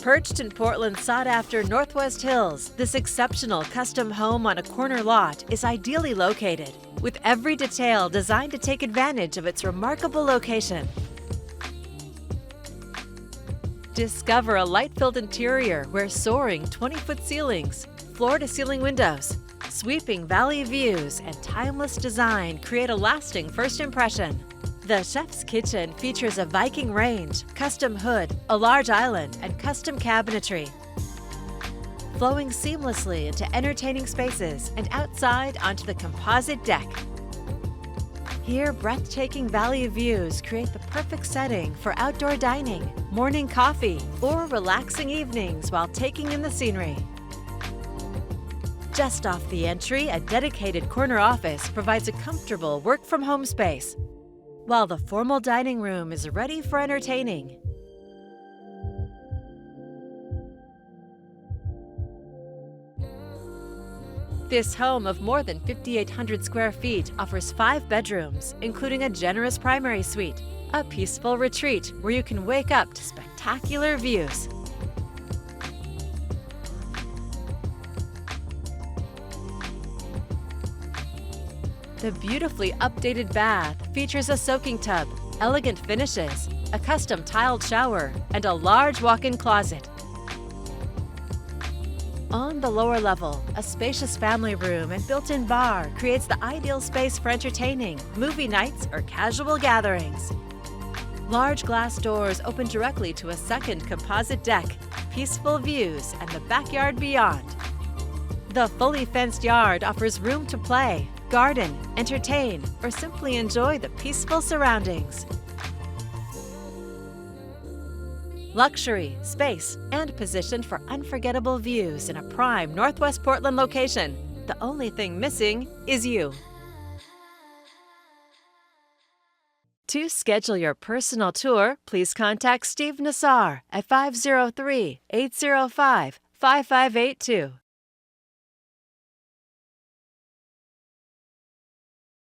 Perched in Portland's sought-after Northwest Hills, this exceptional custom home on a corner lot is ideally located, with every detail designed to take advantage of its remarkable location. Discover a light-filled interior where soaring 20-foot ceilings, floor-to-ceiling windows, sweeping valley views, and timeless design create a lasting first impression. The chef's kitchen features a Viking range, custom hood, a large island, and custom cabinetry, flowing seamlessly into entertaining spaces and outside onto the composite deck. Here, breathtaking valley views create the perfect setting for outdoor dining, morning coffee, or relaxing evenings while taking in the scenery. Just off the entry, a dedicated corner office provides a comfortable work-from-home space, while the formal dining room is ready for entertaining. This home of more than 5,800 square feet offers 5 bedrooms, including a generous primary suite, a peaceful retreat where you can wake up to spectacular views. The beautifully updated bath features a soaking tub, elegant finishes, a custom tiled shower, and a large walk-in closet. On the lower level, a spacious family room and built-in bar creates the ideal space for entertaining, movie nights, or casual gatherings. Large glass doors open directly to a second composite deck, peaceful views, and the backyard beyond. The fully fenced yard offers room to play, garden, entertain, or simply enjoy the peaceful surroundings. Luxury, space, and positioned for unforgettable views in a prime Northwest Portland location. The only thing missing is you. To schedule your personal tour, please contact Steve Nassar at 503-805-5582.